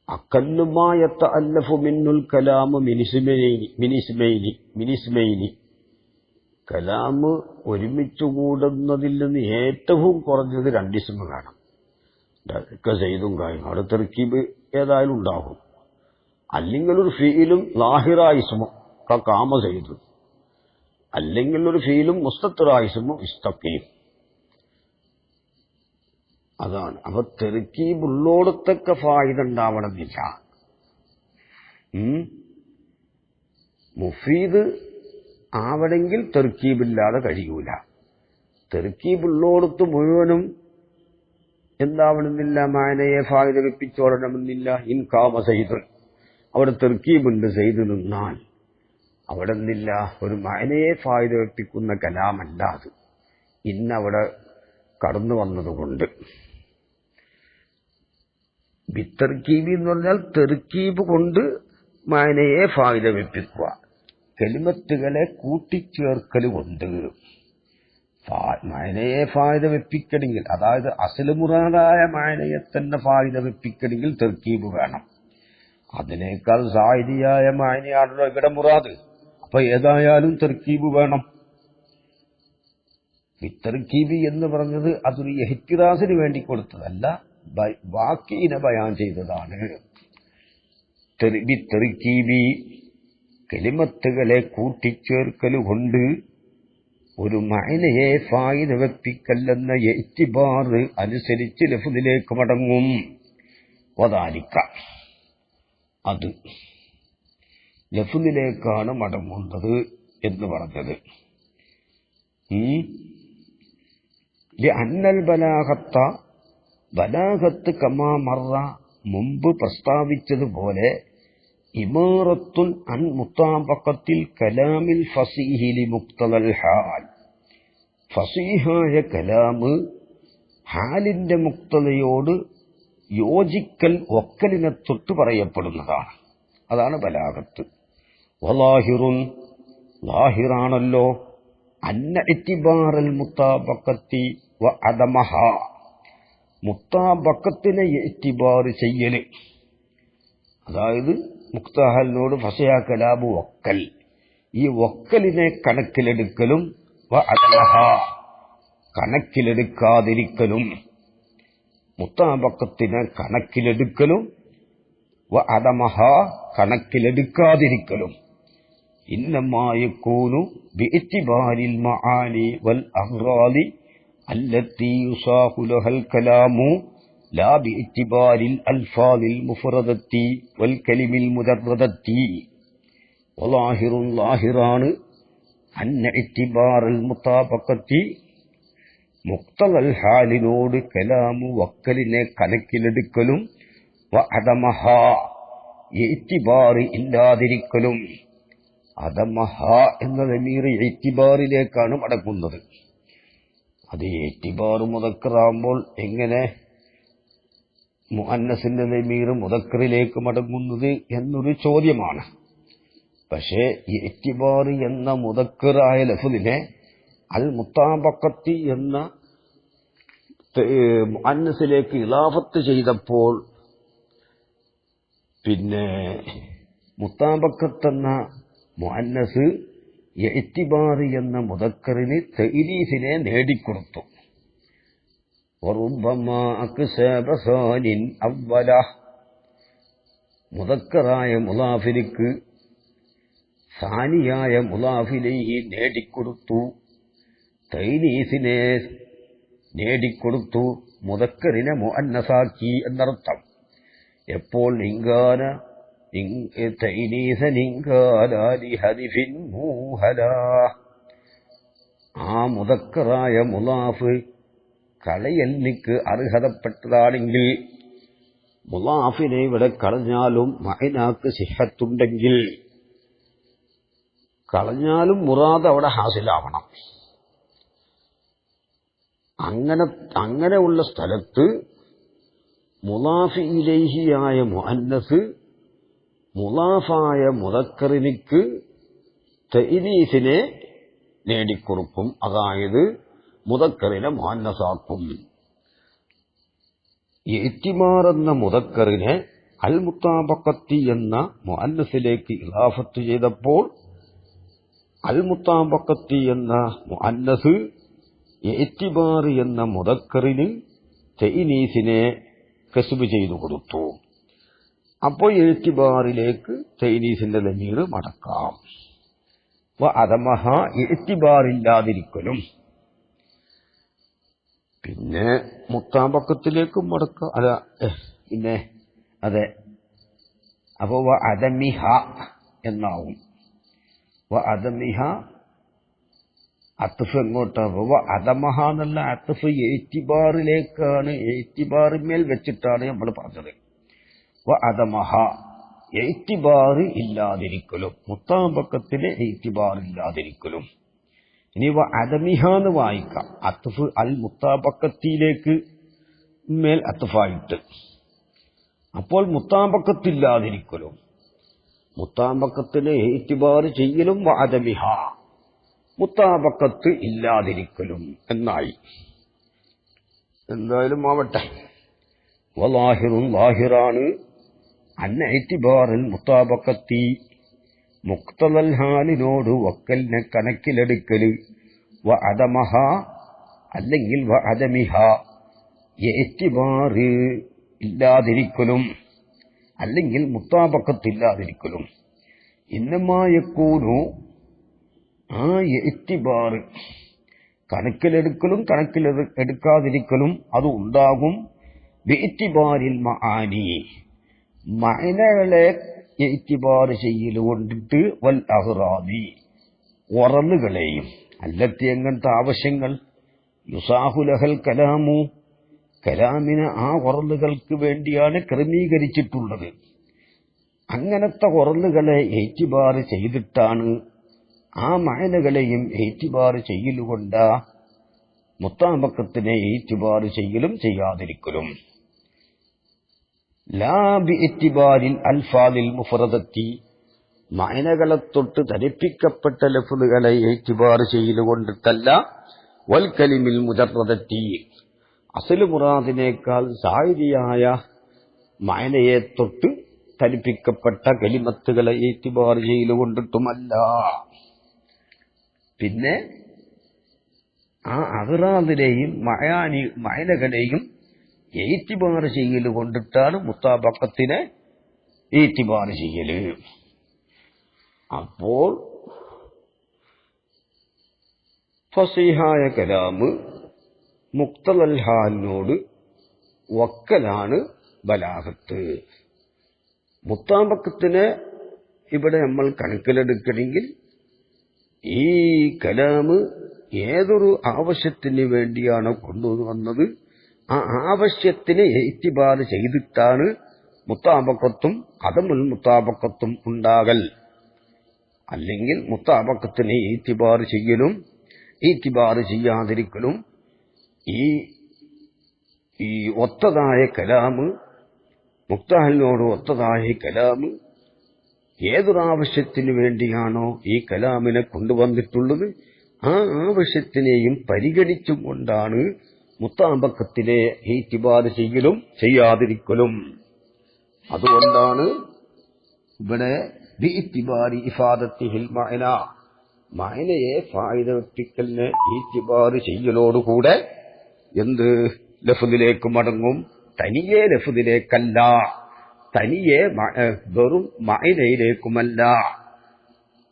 അഖല്ലുമാ യതഅല്ലഫു മിന്നുൽ കലാമു മിനിസ്മൈനി. കലാമ് ഒരുമിച്ച് കൂടുന്നതിൽ നിന്ന് ഏറ്റവും കുറഞ്ഞത് രണ്ടിസ്മ വേണം. സെയ്ദും കായും അവിടെ തെർക്കീബ് ഏതായാലും ഉണ്ടാകും. അല്ലെങ്കിൽ ഒരു ഫീലും ലാഹിറായ ഇസ്മും കാമ സെയ്ദ്, അല്ലെങ്കിൽ ഒരു ഫീലും മുസ്തത്തിറായ ഇസ്മും ഇസ്തഖീം. അതാണ്. അപ്പൊ തെർക്കീബ് ഉള്ളോടത്തൊക്കെ ഫായിദ ഉണ്ടാവണമെന്നില്ല. മുഫീദ് ആവണമെങ്കിൽ തെർക്കീബില്ലാതെ കഴിയൂല. തെർക്കീബ് ഉള്ളോടത്ത് മുഴുവനും എന്താവണമെന്നില്ല, മഅനയെ ഫായിദ വെപ്പിച്ചോടണമെന്നില്ല. ഇൻ കാമ സെയ്ദ്, അവിടെ തെർക്കീബുണ്ട്, സെയ്ദ് നിന്നാൽ അവിടെ നിന്നില്ല, ഒരു മഅനയെ ഫായിദ വെപ്പിക്കുന്ന കലാമല്ല അത്. ഇന്നവിടെ കടന്നു വന്നതുകൊണ്ട് ബിത്തർക്കീബ് എന്ന് പറഞ്ഞാൽ തെർക്കീബ് കൊണ്ട് മഅനയെ ഫായിദ വെപ്പിക്കുക, കലിമത്തുകളെ കൂട്ടിച്ചേർക്കൽ കൊണ്ട്. മഅനയെ ഫായിദ വെപ്പിക്കണമെങ്കിൽ, അതായത് അസ്ലു മുറാദായ മഅനയെ തന്നെ ഫായിദ വെപ്പിക്കണമെങ്കിൽ തെർക്കീബ് വേണം. അതിനേക്കാൾ സായിദിയായ മാനിയാണല്ലോ ഇവിടെ മുറാദ്. അപ്പൊ ഏതായാലും തർക്കീബ് വേണം. തർക്കീബ് എന്ന് പറഞ്ഞത് അതൊരു ഇഹ്തിറാസിന് വേണ്ടി കൊടുത്തതല്ല, ബാക്കിനെ ബയാൻ ചെയ്തതാണ്. തർക്കീബി കലിമത്തുകളെ കൂട്ടിച്ചേർക്കലുകൊണ്ട് ഒരു മഅനയെ ഫായിദ വെപ്പിക്കല്ലെന്ന ഇഅ്തിബാർ അനുസരിച്ച് ലഫ്ദിലേക്ക് മടങ്ങും. വദാലിക, അത് ലഫ്ദിലേക്കാണ് മടങ്ങുന്നത് എന്ന് പറഞ്ഞത്. ലഅന്നൽ ബലാഗത്ത് കമാ മറ, മുമ്പ് പ്രസ്താവിച്ചതുപോലെ, ഇമാറത്തുൻ അൻ മുതാബഖത്തിൽ കലാമിൽ ഫസീഹി ലിമുഖ്തദൽ ഹാൽ, ഫസീഹായ കലാമ് ഹാലിന്റെ മുക്തതയോട് യോജിക്കൽ, ഒക്കലിനെ തൊട്ട് പറയപ്പെടുന്നതാണ്. അതാണ് ബലാഗത്ത്. വലാഹിറുൻ, ലാഹിറാണല്ലോ, അന്ന ഇത്തിബാറൽ മുതാബഖത്തി വ അദമഹ, മുത്താബക്കത്തിനെ ഇത്തിബാർ ചെയ്യല്, അതായത് മുക്തഹലിനോട് ഫസയാ കലാബ് വക്കൽ, ഈ വക്കലിനെ കണക്കിലെടുക്കലും വ അദമഹ, കണക്കിലെടുക്കാതിരിക്കലും, മുത്താബക്കത്തിനെ കണക്കിലെടുക്കലും വ അദമഹ, കണക്കിലെടുക്കാതിരിക്കലും ഇന്നമാ യകൂനു ബിഇത്തിബാരിൽ മആനി വൽ അഗ്റാദി التي يصاغ لها الكلام لا باعتبار الألفاظ المفردة والكلم المجردة. وظاهر ظاهران أن اعتبار المطابقة مقتضى الحال نود كلام وكلنا കണക്കിലെടുക്കലും وعدمها اعتبار إلا ذلكلم. അദമഹ എന്ന ദമീർ ഇഅ്തിബാറിലേക്കാണ് മടങ്ങുന്നത്. അത് ഇഅ്തിബാർ മുദക്കറാകുമ്പോൾ എങ്ങനെ മുഅന്നസിന്റെ ദമീർ മുദക്കറിലേക്ക് മടങ്ങുന്നത് എന്നൊരു ചോദ്യമാണ്. പക്ഷേ ഇഅ്തിബാർ എന്ന മുദക്കറായ ലഫ്ദിനെ അൽ മുതാബഖത്തി എന്ന മുഅന്നസിലേക്ക് ഇളാഫത്ത് ചെയ്തപ്പോൾ പിന്നെ മുതാബഖത്ത് എന്ന മുഅന്നസ് ഇഅ്തിബാർ എന്ന മുദക്കറിന് തഅനീസിനെ നേടിക്കൊടുത്തു. വറുബ്ബമാ അക്സബ സാനിൻ അവ്വല, മുദക്കറായ മുളാഫിലേക്ക് സാനിയായ മുളാഫിലൈഹി നേടിക്കൊടുത്തു, തഅനീസിനെ നേടിക്കൊടുത്തു, മുദക്കറിനെ മുഅന്നസാക്കി എന്നർത്ഥം. എപ്പോൾ ഇൻകാന ആ മുദക്കറായ മുളാഫ് കളയലിക്ക് അർഹതപ്പെട്ടതാണെങ്കിൽ, മുളാഫിനെ ഇവിടെ കളഞ്ഞാലും മഅനാക്ക് സിഹത്തുണ്ടെങ്കിൽ, കളഞ്ഞാലും മുറാദ് അവിടെ ഹാസിലാവണം. അങ്ങനെയുള്ള സ്ഥലത്ത് മുളാഫി ഇലൈഹിയായ മുഅന്നസ് മുളാഫായ മുദക്കറിനിക്ക് തഅനീസിനെ നേടിക്കൊടുക്കും, അതായത് മുദക്കറിനെ മുഅന്നസാക്കും. ഇഅ്തിബാർ എന്ന മുദക്കറിനെ അൽ മുതാബഖത്തി എന്ന മുഅന്നസിലേക്ക് ഇളാഫത്ത് ചെയ്തപ്പോൾ അൽ മുതാബഖത്തി എന്ന മുഅന്നസ് ഇഅ്തിബാർ എന്ന മുദക്കറിന് തഅനീസിനെ കസ്ബ് ചെയ്തു കൊടുത്തു. അപ്പോൾ ഇഅ്തിബാറിലേക്ക് തഅനീസിന്റെ ദമീർ മടക്കാം. വ അദമഹ, ഇഅ്തിബാറില്ലാതിരിക്കലും. പിന്നെ മുത്താബക്കത്തിലേക്കും മടക്കാം. പിന്നെ അതെ, അപ്പൊ വ അദമിഹ എന്നാവും. വ അദമിഹ അത്ഫ് എങ്ങോട്ടാണ്? വ അദമഹ എന്നുള്ള അത്ഫ് ഇഅ്തിബാറിലേക്കാണ്, ഇഅ്തിബാറിന്മേൽ വെച്ചിട്ടാണ് നമ്മൾ പറഞ്ഞത്. വ അദമഹ, ഇഅ്തിബാർ ഇല്ലാതിരിക്കലും, മുത്താബക്കത്തിലെ ഇഅ്തിബാർ ഇല്ലാതിരിക്കലും. ഇനി വ അദമിഹ എന്ന് വായിക്കാം, അത്ഫ് അൽ മുത്താബക്കത്തിലേക്ക് മേൽ അത്ഫായിട്ട്. അപ്പോൾ മുത്താബക്കത്തില്ലാതിരിക്കലും മുത്താബക്കത്തിലെ ഇഅ്തിബാർ ചെയ്യലും വ അദമിഹ, മുത്താബക്കത്ത് ഇല്ലാതിരിക്കലും എന്നായി. എന്തായാലും ആവട്ടെ. വലാഹിറുൻ, ലാഹിറാണ്, അന്ന ഇത്തിബാറിൽ മുത്താബക്കത്തി മുക്തദൽ ഹാലിനോട് വക്കലിനെ കണക്കിലെടുക്കല് വ അദമഹ അല്ലെങ്കിൽ വ അദമിഹ ഇത്തിബാറ് ഇല്ലാതിരിക്കലും അല്ലെങ്കിൽ മുത്താബക്കത്തില്ലാതിരിക്കലും ഇന്നമായക്കൂനു ആ ഇത്തിബാറ് കണക്കിലെടുക്കലും കണക്കിലെടുക്കാതിരിക്കലും അത് ഉണ്ടാകും ബിഇത്തിബാരിൽ മആനി മഅനകളെ ഇത്തിബാർ ചെയ്യൽ കൊണ്ടിട്ട് വൽ അഹ്റാദി വറലുകളെയും അല്ലത്തി എങ്ങനത്തെ ആവശ്യങ്ങൾ യുസാഹുലഹൽ കലാമു കലാമിന് ആ വറലുകൾക്ക് വേണ്ടിയാണ് ക്രമീകരിച്ചിട്ടുള്ളത്. അങ്ങനത്തെ വറലുകളെ ഇത്തിബാർ ചെയ്തിട്ടാണ് ആ മഅനകളെയും ഇത്തിബാർ ചെയ്യലുകൊണ്ട് മുത്താബക്കത്തിനെ ഇത്തിബാർ ചെയ്യലും ചെയ്യാതിരിക്കലും. ലാ ബിഇത്തിബാരിൽ അൽഫാദിൽ മുഫറദത്തി മഅനകളെ തൊട്ട് ധരിപ്പിക്കപ്പെട്ട ലഫ്ളുകളെ ഇത്തിബാർ ചെയ്യലുകൊണ്ടിട്ടല്ല. വൽ കലിമിൽ മുജറദത്തി അസ്ലു മുറാദിനേക്കാൾ സായിദിയായ മഅനയെ തൊട്ട് ധരിപ്പിക്കപ്പെട്ട കലിമത്തുകളെ ഇത്തിബാർ ചെയ്യലുകൊണ്ടിട്ടുമല്ല. പിന്നെ ആ അഗ്റാദിനെയും മഅനകളെയും ഇത്തിബാർ ചെയ്യൽ കൊണ്ടിട്ടാണ് മുത്താബക്കത്തിനെ ഇത്തിബാർ ചെയ്യല്. അപ്പോൾ ഫസീഹായ കലാമ് മുക്തദൽ ഹാലിനോട് വക്കലാണ് ബലാഗത്ത്. മുത്താബക്കത്തിനെ ഇവിടെ നമ്മൾ കണക്കിലെടുക്കണമെങ്കിൽ ഈ കലാമ് ഏതൊരു ആവശ്യത്തിന് വേണ്ടിയാണോ കൊണ്ടുവന്നത് ആ ആവശ്യത്തിന് ഇത്തിബാർ ചെയ്തിട്ടാണ് മുത്താബക്കത്തും അദമുൽ മുത്താബക്കത്തും ഉണ്ടാകൽ. അല്ലെങ്കിൽ മുത്താബക്കത്തിനെ ഇത്തിബാർ ചെയ്യലും ഇത്തിബാർ ചെയ്യാതിരിക്കലും ഈ ഒത്തതായ കലാമ് മുക്തഹലിനോട് ഒത്തതായ കലാമ് ഏതൊരാവശ്യത്തിന് വേണ്ടിയാണോ ഈ കലാമിനെ കൊണ്ടുവന്നിട്ടുള്ളത് ആ ആവശ്യത്തിനെയും പരിഗണിച്ചും കൊണ്ടാണ് മുത്താബക്കത്തിനെ ഇത്തിബാർ ചെയ്യലും ചെയ്യാതിരിക്കലും. അതുകൊണ്ടാണ് ഇവിടെ ബിഇത്തിബാരി ഇഫാദത്തിഹിൽ മഅന മഅനയെ ഫായിദപ്പിക്കലിനെ ഇത്തിബാർ ചെയ്യലോടുകൂടെ എന്ത് ലഫ്ദിലേക്ക് മടങ്ങും, തനിയെ ലഫ്ദിലേക്കല്ല, തനിയെ വെറും മഅനയിലേക്കുമല്ല.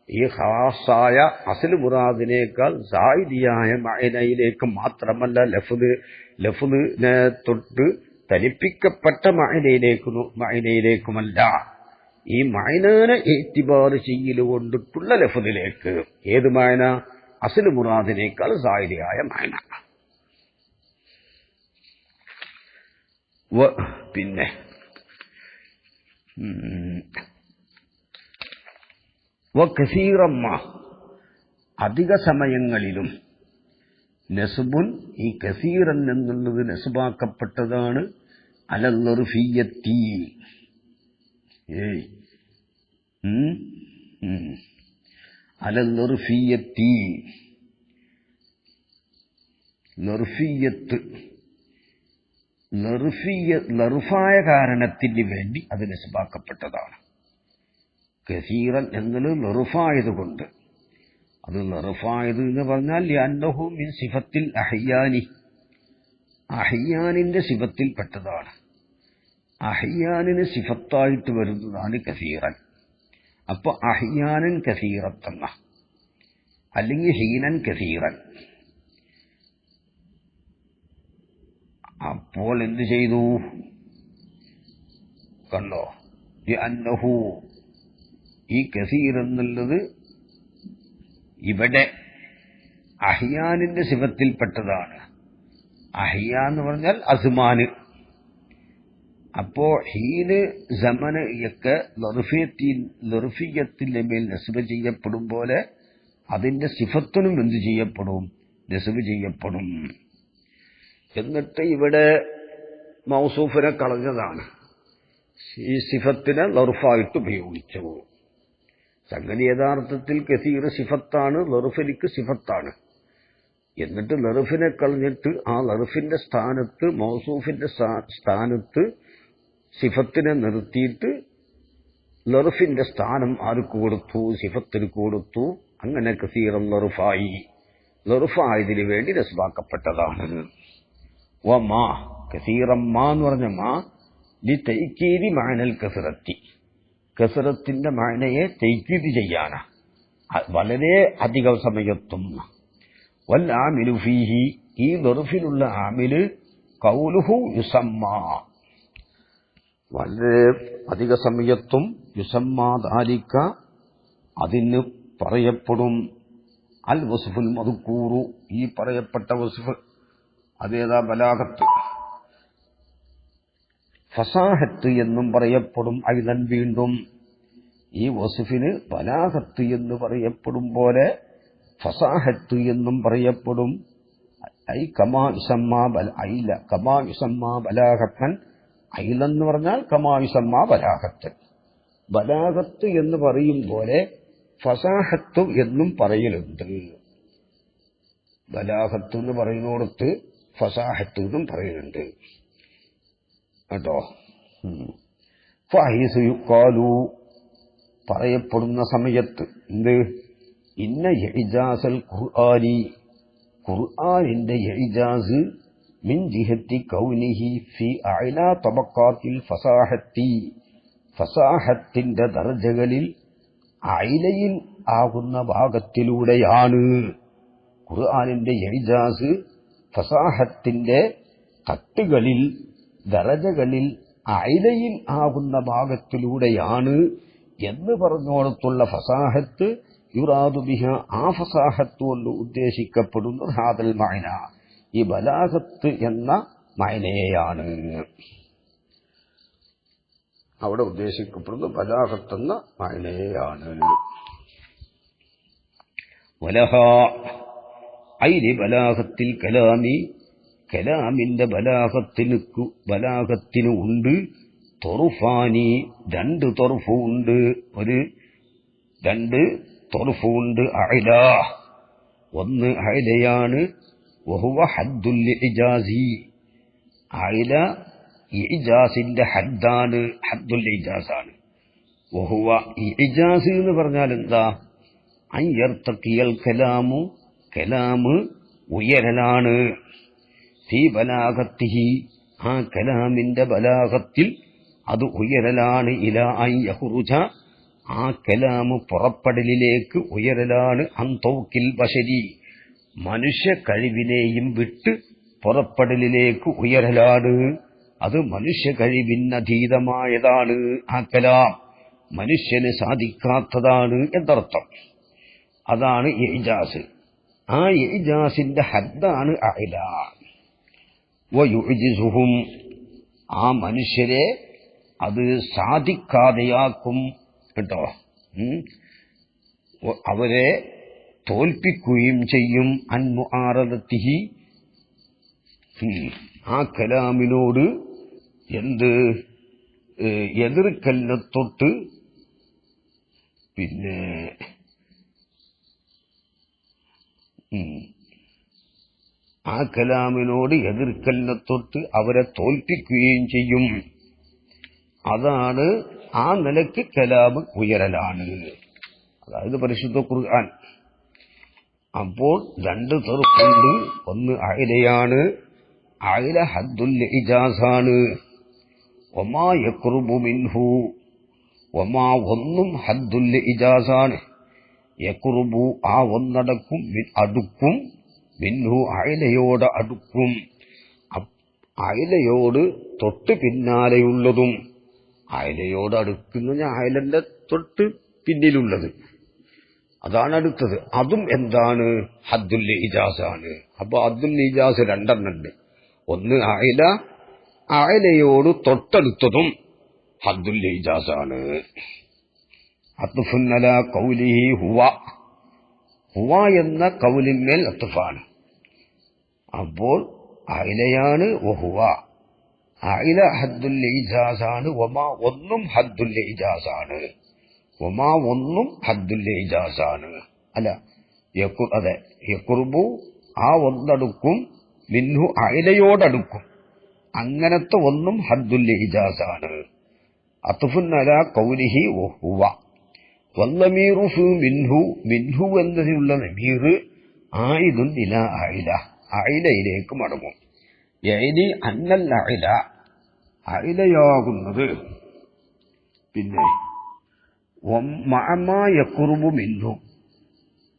ഈ ഖാസായ അസ്ലു മുറാദിനേക്കാൾ സായിദിയായ മഅനയിലേക്ക് മാത്രമല്ല, ലഫ്ദിനെ തൊട്ട് തരിപ്പിക്കപ്പെട്ട മഅനയിലേക്കുമല്ല, ഈ മഅനനെ ഇത്തിബാർ ചെയ്യൽ കൊണ്ടിട്ടുള്ള ലഫ്ദിലേക്ക്. ഏത് മഅന? അസ്ലു മുറാദിനേക്കാൾ സായിദിയായ മഅന. പിന്നെ വകസീറമ്മ അധിക സമയങ്ങളിലും നസ്ബുൻ ഈ കസീറൻ എന്നുള്ളത് നസ്ബാക്കപ്പെട്ടതാണ് അലൽ ളർഫിയ്യത്തി അലൽ ളർഫിയ്യത്തി ലറുഫായ കാരണത്തിന് വേണ്ടി അത് നസ്ബാക്കപ്പെട്ടതാണ്. കസീറൻ എന്നുള്ളത് ലറുഫായതുകൊണ്ട്. അത് ലറുഫായത് എന്ന് പറഞ്ഞാൽ ലിഅന്നഹു മിൻ സിഫത്തിൽ അഹ്യാനി അഹ്യാനിന്റെ സിഫത്തിൽപ്പെട്ടതാണ്. അഹ്യാനിന് സിഫത്തായിട്ട് വരുന്നതാണ് കസീറൻ. അപ്പൊ അഹ്യാനൻ കസീറത്തെന്ന അല്ലെങ്കിൽ ഹീനൻ കസീറൻ. അപ്പോൾ എന്ത് ചെയ്തു? കണ്ടോ? ലിഅന്നഹു ഈ കസീർ എന്നുള്ളത് ഇവിടെ അഹ്യാനിന്റെ സിഫത്തിൽപ്പെട്ടതാണ്. അഹ്യ എന്ന് പറഞ്ഞാൽ അസ്മാന്. അപ്പോ ഹീന് സമന് ഒക്കെ ലർഫിയത്തിന്റെ മേൽ നസ്ബ് ചെയ്യപ്പെടും പോലെ അതിന്റെ സിഫത്തിനും എന്ത് ചെയ്യപ്പെടും? നസ്ബ് ചെയ്യപ്പെടും. എന്നിട്ട് ഇവിടെ മൗസൂഫിനെ കളഞ്ഞതാണ്, ഈ സിഫത്തിനെ ലർഫായിട്ട് ഉപയോഗിച്ചു. സംഗതി യഥാർത്ഥത്തിൽ കസീർ സിഫത്താണ്, ലർഫിനിക്ക് സിഫത്താണ്. എന്നിട്ട് ലർഫിനെ കളഞ്ഞിട്ട് ആ ലർഫിന്റെ സ്ഥാനത്ത് മൗസൂഫിന്റെ സ്ഥാനത്ത് സിഫത്തിനെ നിർത്തിയിട്ട് ലർഫിന്റെ സ്ഥാനം ആർക്ക് കൊടുത്തു? സിഫത്തിന് കൊടുത്തു. അങ്ങനെ കസീറൻ ലർഫായി, ലർഫായതിനു വേണ്ടി നസ്ബാക്കപ്പെട്ടതാണ്. വമാ കസീറൻ മാ എന്ന് പറഞ്ഞ മാ ലിതൈകീദി മഅനൽ കസറത്തി, കസറത്തിന്റെ മഅനയെ തൈകീദ് ചെയ്യാനാ, വളരെ അധിക സമയത്തും. വൽ ആമിലു ഫീഹി, ഈ ലർഫിലുള്ള ആമില് ഖൗലുഹു യുസമ്മാ, വളരെ അധിക സമയത്തും, യുസമ്മാ ദാലിക, അതിന് പറയപ്പെടും. അൽ വസ്ഫുൽ മദ്കൂറു, ഈ പറയപ്പെട്ട വസ്ഫ് അതേതാ? ബലാഗത്ത്. ഫസാഹത്ത് എന്നും പറയപ്പെടും. ഐദൻ വീണ്ടും ഈ വസ്ഫിന് ബലാഗത്ത് എന്ന് പറയപ്പെടും പോലെ ഫസാഹത്ത് എന്നും പറയപ്പെടും. ഐ കമാ യുസമ്മാ ഐല കമാ യുസമ്മാ ബലാഗത്തൻ, ഐലെന്ന് പറഞ്ഞാൽ കമാ യുസമ്മാ ബലാഗത്തൻ, ബലാഗത്ത് എന്ന് പറയും പോലെ ഫസാഹത്ത് എന്നും പറയലുണ്ട്. ബലാഗത്ത് എന്ന് പറയുന്നിടത്ത് ഫസാഹത്ത് എന്നും പറയുന്നുണ്ട് കേട്ടോ. ഫഹീസു യുഖാലു, പറയപ്പെടുന്ന സമയത്ത് എന്ത്? ഇന്ന ഇജാസൽ ഖുർആനി, ഖുർആനിന്റെ ഇജാസ് മിൻ ജിഹത്തി കൗനിഹി ഫി അഅ്ലാ തബഖാത്തിൽ ഫസാഹത്തി, ഫസാഹത്തിന്റെ ദർജകളിൽ അയിലയിൽ ആകുന്ന ഭാഗത്തിലൂടെയാണ്. ഖുർആനിന്റെ ഇജാസ് ഫസാഹത്തിന്റെ തട്ടുകളിൽ, ദറജകളിൽ അയിലയിൽ ആകുന്ന ഭാഗത്തിലൂടെയാണ് എന്ന് പറഞ്ഞോടത്തുള്ള ഫസാഹത്ത് യുറാദു ബിഹ, ആ ഫസാഹത്ത് കൊണ്ട് ഉദ്ദേശിക്കപ്പെടുന്നത് ഹാദൽ മഅന, ഈ ബലാഗത്ത് എന്ന മഅനയെയാണ്. അവിടെ ഉദ്ദേശിക്കപ്പെടുന്നത് ബലാഗത്ത് എന്ന മഅനയെയാണ്. വലഹ ഐലി ബലാഗത്തിൽ കലാമി, കലാമിന്റെ ബലാഗത്തിന് ഉണ്ട് തൊറുഫാനി, രണ്ട് തൊറുഫുണ്ട്, രണ്ട് തൊറുഫുണ്ട്. അഅ്ല, ഒന്ന് അഅ്ലയാണ്. വഹുവ ഹദ്ദുൽ ഇജാസി, അഅ്ല ഇജാസിന്റെ ഹദ്ദാണ്, ഹദ്ദുൽ ഇജാസാണ്. വഹുവ ഇജാസ് എന്ന് പറഞ്ഞാൽ എന്താ? അൻ യർതഖിയൽ കലാമു, കലാമ് ഉയരലാണ്. ഫീ ബലാഗത്തിഹി, ആ കലാമിന്റെ ബലാഗത്തിൽ അത് ഉയരലാണ്. ഇലാ അൻ യഖ്റുജ, ആ കലാമ് പുറപ്പെടലിലേക്ക് ഉയരലാണ്. അൻ തൗക്കിൽ ബശരി, മനുഷ്യ കഴിവിനെയും വിട്ട് പുറപ്പെടലിലേക്ക് ഉയരലാണ്. അത് മനുഷ്യ കഴിവിനധീതമായതാണ്. ആ കലാം മനുഷ്യന് സാധിക്കാത്തതാണ് എന്നർത്ഥം. അതാണ് ഇജാസ്. ആ ഇജാസിന്റെ ഹദ്ദാണ് അഅ്ല. വയുജിസുഹും, ആ മനുഷ്യരെ അത് സാധിക്കാതെയാക്കും കേട്ടോ. അവരെ തോൽപ്പിക്കുകയും ചെയ്യും. അൻ മുആറദത്തിഹി, ആ കലാമിനോട് എന്ത്? എതിർക്കലിനെ തൊട്ട്, പിന്നെ ആ കലാമിനോട് എതിർക്കലിനെ തൊട്ട് അവരെ തോൽപ്പിക്കുകയും ചെയ്യും. അതാണ് ആ നിലയ്ക്ക് കലാം ഉയരലാണ്. അതായത് പരിശുദ്ധ ഖുർആൻ. അപ്പോൾ രണ്ട് തെറുപ്പുണ്ട്. ഒന്ന് അഅ്ലയാണ്, അഅ്ല ഹദ്ദുൽ ഇജാസാണ്. വമാ യഖ്റുബു മിൻഹു, വമാ ഒന്നും ഹദ്ദുൽ ഇജാസാണ്. യഖ്റുബു, ആ ഒന്നടക്കും, അടുക്കും, മിൻഹു അഅ്ലയോട് അടുക്കും. അഅ്ലയോട് തൊട്ട് പിന്നാലെയുള്ളതും, അഅ്ലയോട് അടുക്കുന്ന അഅ്ലന്റെ തൊട്ട് പിന്നിലുള്ളത്, അതാണ് അടുത്തത്. അതും എന്താണ്? ഹദ്ദുൽ ഇജാസാണ്. അപ്പൊ ഹദ്ദുൽ ഇജാസ് രണ്ടെണ്ണുണ്ട്. ഒന്ന് അഅ്ല, അഅ്ലയോട് തൊട്ടടുത്തതും ഹദ്ദുൽ ഇജാസാണ്. അത്ഫുൻ അലാ ഖൗലിഹി ഹുവ, ഹുവ എന്ന കൗലിന്മേൽ അത്ഫാണ്. അപ്പോൾ അഅ്ലയാണ് വഹുവ, അഅ്ല ഹദ്ദുൽ ഇജാസാണ്. വമാ ഒന്നും ഹദ്ദുൽ ഇജാസാണ്. വമാ ഒന്നും ഹദ്ദുൽ ഇജാസാണ്. അല്ല, അതെ, യഖ്റുബു, ആ ഒന്നടുക്കും, മിൻഹു അഅ്ലയോടടുക്കും, അങ്ങനത്തെ ഒന്നും ഹദ്ദുൽ ഇജാസാണ്. അത്ഫുൻ അലാ ഖൗലിഹി വഹുവ വല്ലമീറു ഫി മിൻഹു എന്നതിലുള്ള ലമീർ ആയിദുൻ ഇലാ അഇല അഇലയിലേക്ക് മടങ്ങും. യഅനി അന്നൽ അഇല അഇലയാകുന്നത് പിന്നെ മഅമാ യഖ്റുബു മിൻഹു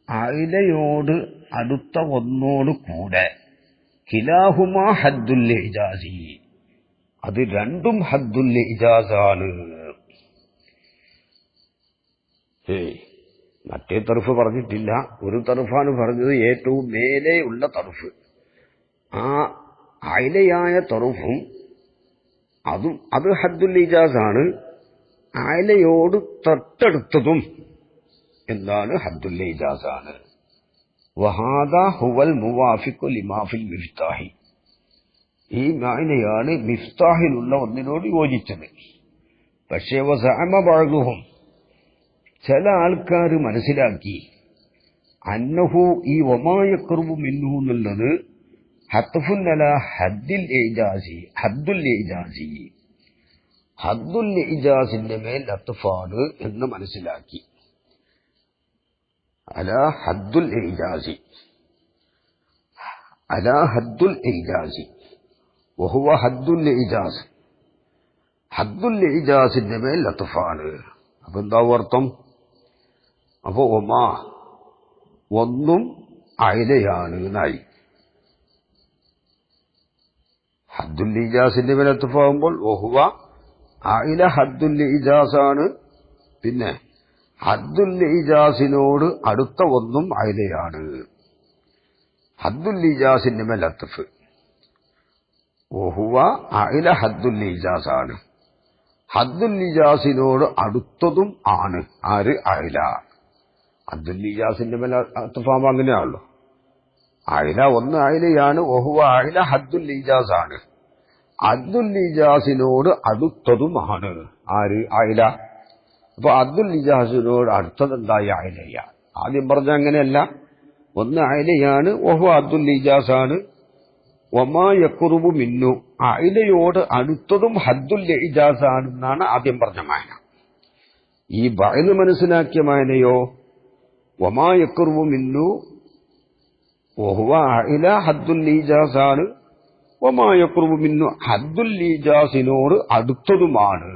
അഇലയോട് അടുത്ത ഒന്നോട് കൂടെ കിലാഹുമാ ഹദ്ദുൽ ഇജാസി അത് രണ്ടും ഹദ്ദുൽ ഇജാസാണ്. മറ്റേ തർഫ് പറഞ്ഞിട്ടില്ല. ഒരു തർഫാണ് പറഞ്ഞത്, ഏറ്റവും മേലെയുള്ള തർഫ്. ആ അയലയായ തർഫും അത് ഹദ്ദുൽ ഇജാസാണ്. അയലയോട് തൊട്ടടുത്തതും എന്താണ് ഹദ്ദുൽ ഇജാസാണ്. വഹാദ ഹുവൽ മുവാഫിഖു ലിമാ ഫിൽ മിഫ്താഹി ഈ മാനയാണ് മിഫ്താഹിലുള്ള ഒന്നിനോട് യോജിച്ചത്. പക്ഷേ വസഅമ ബഅ്ദുഹും ചില ആൾക്കാർ മനസ്സിലാക്കി അന്നഹു ഈ വമാ യഖ്റുബു മിൻഹു എന്നുള്ളത് ഹത്ഫുൻ അലാ ഹദ്ദിൽ ഇജാസി ഹദ്ദുൽ ഇജാസിന്റെ മേൽ അത്ഫാണ് എന്ന് മനസ്സിലാക്കി. അലാ ഹദ്ദുൽ ഇജാസി വഹുവ ഹദ്ദുൽ ഇജാസിന്റെ മേൽ അത്ഫാണ്. അപ്പൊ എന്താ അർത്ഥം? അപ്പോ ഒമാ ഒന്നും അയലയാണ് എന്നായി. ഹദ്ദുൽ ഇജാസിന്റെ മേൽ അത്ഫാകുമ്പോൾ വഹുവ അയില ഹദ്ദുൽ ഇജാസാണ്. പിന്നെ ഹദ്ദുൽ ഇജാസിനോട് അടുത്ത ഒന്നും അയിലയാണ്. ഹദ്ദുൽ ഇജാസിന്റെ മേൽ അത്ഫ് വഹുവ അയില ഹദ്ദുൽ ഇജാസാണ്. ഹദ്ദുൽ ഇജാസിനോട് അടുത്തതും ആണ് ആര്? അയില. ഹദ്ദുൽ ഇജാസിന്റെ മേൽ അത്ഫാകുമ്പോൾ അങ്ങനെയാണല്ലോ. അയില ഒന്ന് അയിലയാണ്. വഹുവ അയില ഹദ്ദുൽ ഇജാസാണ്. ഹദ്ദുൽ ഇജാസിനോട് അടുത്തതുമാണ് ആര്? അയില. അപ്പൊ ഹദ്ദുൽ ഇജാസിനോട് അടുത്തത് എന്തായി? അയിലയാണ്. ആദ്യം പറഞ്ഞ അങ്ങനെയല്ല. ഒന്ന് അയിലയാണ്. വഹുവ ഹദ്ദുൽ ഇജാസാണ്. വമാ യഖ്റുബു മിന്നു അയിലയോട് അടുത്തതും ഹദ്ദുൽ ഇജാസാണെന്നാണ് ആദ്യം പറഞ്ഞ മാന. ഈ ബഅദ് മനസ്സിലാക്കിയ മാനയോ വമാ യഖ്റുബു മിന്നു വഹുവ അയില ഹദ്ദുൽ ഇജാസാണ്. വമാ യഖ്റുബു മിന്നു ഹദ്ദുൽ ഇജാസിനോട് അടുത്തതുമാണ്.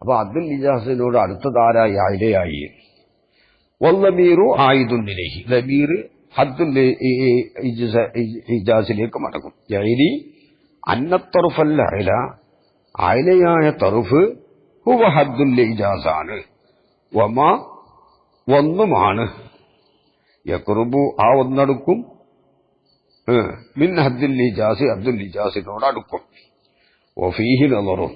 അപ്പൊ ഹദ്ദുൽ ഇജാസിനോട് അടുത്തതാരായി? അയിലയായി. വല്ലമീറു ആയിദുൻ ഇലൈഹി ലമീർ ഹദ്ദുൽ ഇജാസിലേക്ക് മടങ്ങും. യഅനി അന്ന തർഫൽ അയില അയിലയായ തർഫ് ഹുവ ഹദ്ദുൽ ഇജാസാണ്. വമാ ഒന്നുമാണ് യഖ്റുബു ആ ഒന്നടുക്കും മിൻ ഹദ്ദുൽ ഇജാസി ഹദ്ദുൽ ഇജാസിനോട് അടുക്കും. വഫീഹി നളറു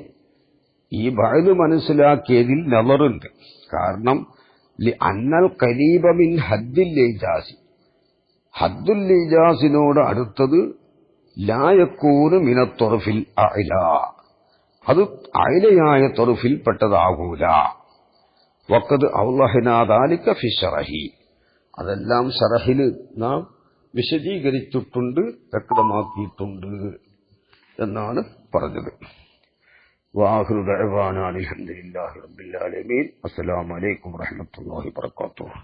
ഈ ബഅദ് മനസ്സിലാക്കിയതിൽ നളറുണ്ട്. കാരണം അന്നൽ ഖരീബ മിൻ ഹദ്ദുൽ ഇജാസി ഹദ്ദുൽ ഇജാസിനോട് അടുത്തത് ലാ യകൂനു മിന തർഫിൽ അഇല അത് അയിലയായ തർഫിൽ പെട്ടതാകൂല. വഖദ് ഔളഹനാ ദാലിക ഫി ശറഹി അതെല്ലാം ശറഹിൽ നാം വിശദീകരിച്ചിട്ടുണ്ട്, വ്യക്തമാക്കിയിട്ടുണ്ട് എന്നാണ് പറഞ്ഞത്. വാഹിറു ദഅവാനാ അൽഹംദുലില്ലാഹി റബ്ബിൽ ആലമീൻ. അസ്സലാമു അലൈക്കും വറഹ്മത്തുള്ളാഹി വബറകാതുഹു.